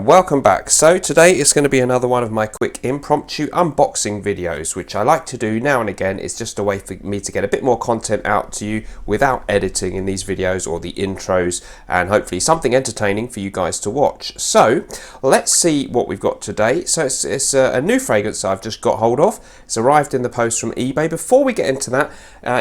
and welcome back. So today is going to be another one of my quick impromptu unboxing videos, which I like to do now and again. It's just a way for me to get a bit more content out to you without editing in these videos or the intros, and hopefully something entertaining for you guys to watch. So let's see what we've got today. So it's a new fragrance I've just got hold of. It's arrived in the post from eBay. Before we get into that,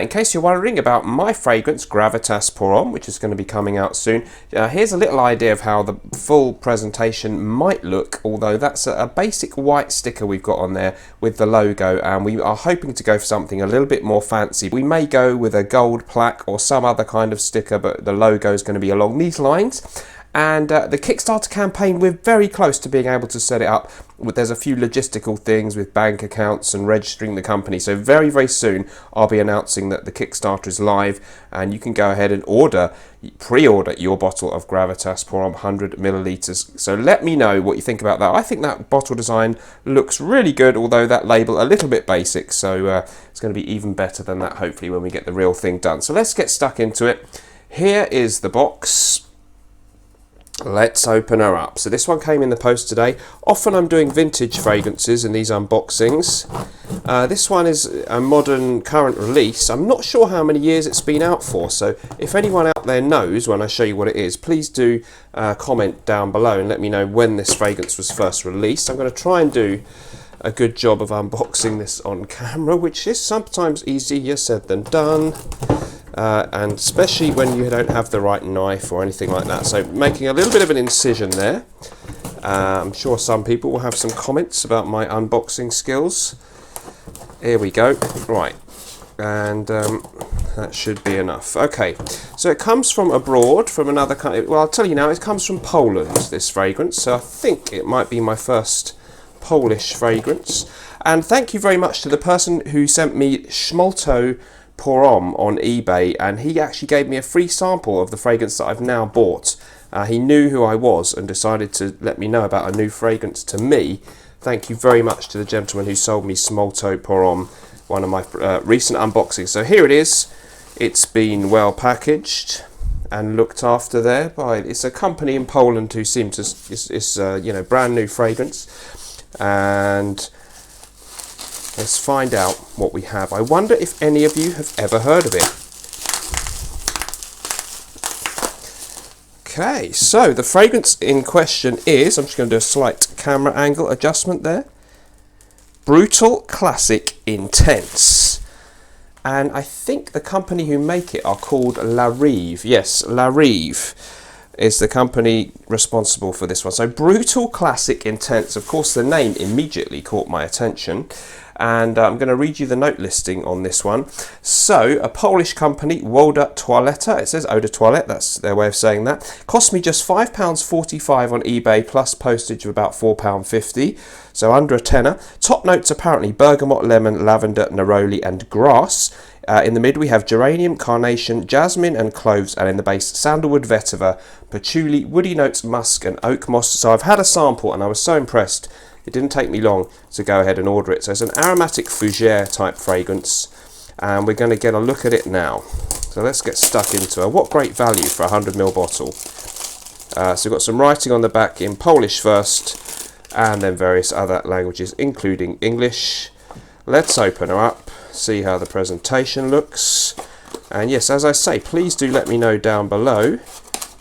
in case you're wondering about my fragrance, Gravitas Pour Homme, which is going to be coming out soon, here's a little idea of how the full presentation might look, although that's a basic white sticker we've got on there with the logo, and we are hoping to go for something a little bit more fancy. We may go with a gold plaque or some other kind of sticker, but the logo is going to be along these lines. And the Kickstarter campaign, we're very close to being able to set it up. There's a few logistical things with bank accounts and registering the company. So very, very soon I'll be announcing that the Kickstarter is live, and you can go ahead and pre-order your bottle of Gravitas Pour Homme 100 millilitres. So let me know what you think about that. I think that bottle design looks really good, although that label a little bit basic. So it's going to be even better than that, hopefully, when we get the real thing done. So let's get stuck into it. Here is the box. Let's open her up. So this one came in the post today. Often I'm doing vintage fragrances in these unboxings. This one is a modern current release. I'm not sure how many years it's been out for, so if anyone out there knows when I show you what it is, please do comment down below and let me know when this fragrance was first released. I'm going to try and do a good job of unboxing this on camera, which is sometimes easier said than done. And especially when you don't have the right knife or anything like that. So making a little bit of an incision there. I'm sure some people will have some comments about my unboxing skills. Here we go. Right. And that should be enough. Okay. So it comes from abroad, from another country. Well, I'll tell you now, it comes from Poland, this fragrance. So I think it might be my first Polish fragrance. And thank you very much to the person who sent me smalto Pour Homme on eBay, and he actually gave me a free sample of the fragrance that I've now bought. He knew who I was and decided to let me know about a new fragrance to me. Thank you very much to the gentleman who sold me smalto Pour Homme, one of my recent unboxings. So here it is. It's been well packaged and looked after there by, it's a company in Poland who seem to, it's you know, brand new fragrance. And let's find out what we have. I wonder if any of you have ever heard of it. Okay, so the fragrance in question is, I'm just going to do a slight camera angle adjustment there. Brutal Classic Intense. And I think the company who make it are called La Rive. Yes, La Rive is the company responsible for this one. So Brutal Classic Intense. Of course, the name immediately caught my attention. And I'm going to read you the note listing on this one. So, a Polish company, Woda Toaleta, it says Eau de Toilette, that's their way of saying that. Cost me just £5.45 on eBay, plus postage of about £4.50, so under a tenner. Top notes apparently bergamot, lemon, lavender, neroli and grass. In the mid we have geranium, carnation, jasmine and cloves, and in the base sandalwood, vetiver, patchouli, woody notes, musk and oak moss. So I've had a sample and I was so impressed. It didn't take me long to go ahead and order it. So it's an aromatic fougere type fragrance, and we're going to get a look at it now. So let's get stuck into it. What great value for a 100ml bottle. So we've got some writing on the back in Polish first, and then various other languages, including English. Let's open her up, see how the presentation looks. And yes, as I say, please do let me know down below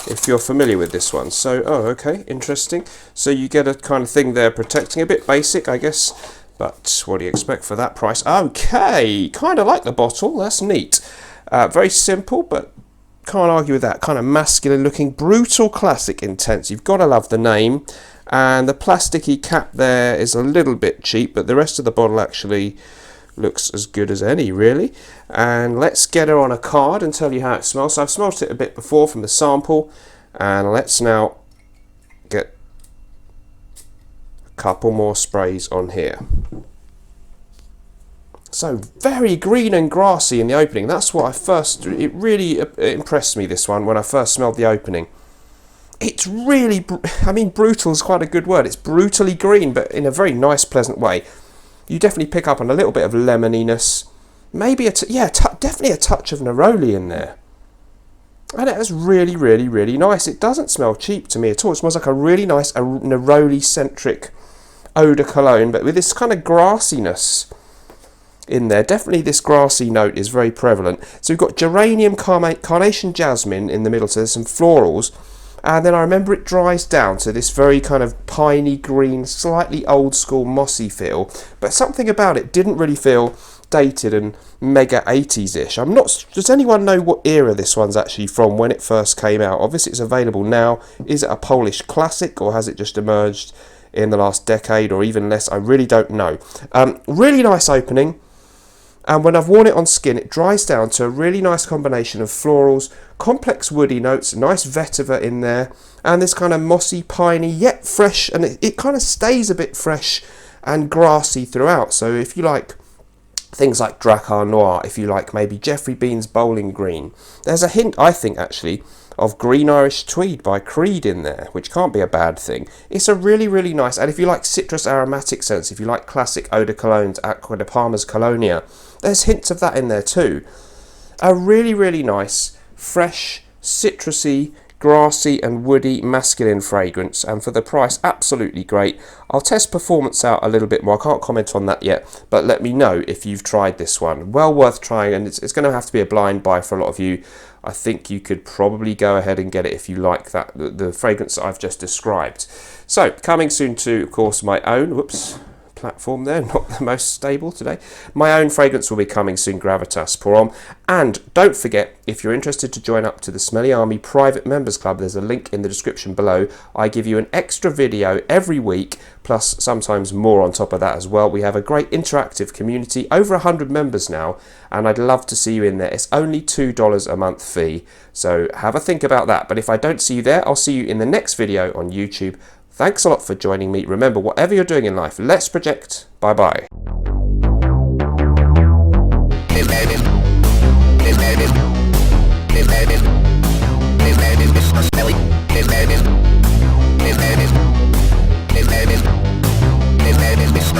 if you're familiar with this one. So, oh, okay, interesting. So you get a kind of thing there protecting, a bit basic, I guess, but what do you expect for that price? Okay, kind of like the bottle, that's neat. Very simple, but can't argue with that. Kind of masculine looking, Brutal Classic Intense. You've got to love the name. And the plasticky cap there is a little bit cheap, but the rest of the bottle actually looks as good as any, really. And let's get her on a card and tell you how it smells. So I've smelt it a bit before from the sample, and let's now get a couple more sprays on here. So very green and grassy in the opening. That's what it really impressed me, this one, when I first smelled the opening. It's really, I mean, brutal is quite a good word. It's brutally green, but in a very nice, pleasant way. You definitely pick up on a little bit of lemoniness. Maybe definitely a touch of neroli in there. and it was really, really, really nice. It doesn't smell cheap to me at all. It smells like a really nice neroli-centric eau de cologne, but with this kind of grassiness in there. Definitely this grassy note is very prevalent. So we've got geranium, carnation, jasmine in the middle, so there's some florals. And then I remember it dries down to this very kind of piney green, slightly old school mossy feel. But something about it didn't really feel dated and mega 80s-ish. I'm not. Does anyone know what era this one's actually from, when it first came out? Obviously it's available now. Is it a Polish classic, or has it just emerged in the last decade or even less? I really don't know. Really nice opening. And when I've worn it on skin, it dries down to a really nice combination of florals, complex woody notes, nice vetiver in there, and this kind of mossy, piney, yet fresh, and it kind of stays a bit fresh and grassy throughout. So if you like things like Drakkar Noir, if you like maybe Jeffrey Bean's Bowling Green, there's a hint, I think, actually, of Green Irish Tweed by Creed in there, which can't be a bad thing. It's a really, really nice, and if you like citrus aromatic scents, if you like classic eau de colognes, Aqua de Palma's Colonia, there's hints of that in there too. A really, really nice, fresh, citrusy, grassy and woody masculine fragrance, and for the price, absolutely great. I'll test performance out a little bit more. I can't comment on that yet, but let me know if you've tried this one. Well worth trying, and it's going to have to be a blind buy for a lot of you. I think you could probably go ahead and get it if you like that, the fragrance that I've just described. So, coming soon to, of course, my own, platform there, not the most stable today. My own fragrance will be coming soon, Gravitas pour homme. And don't forget, if you're interested to join up to the Smelly Army private members club, there's a link in the description below. I give you an extra video every week, plus sometimes more on top of that as well. We have a great interactive community, over 100 members now, and I'd love to see you in there. It's only $2 a month fee, so have a think about that. But if I don't see you there, I'll see you in the next video on YouTube. Thanks a lot for joining me. Remember, whatever you're doing in life, let's project. Bye-bye.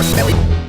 Smelly.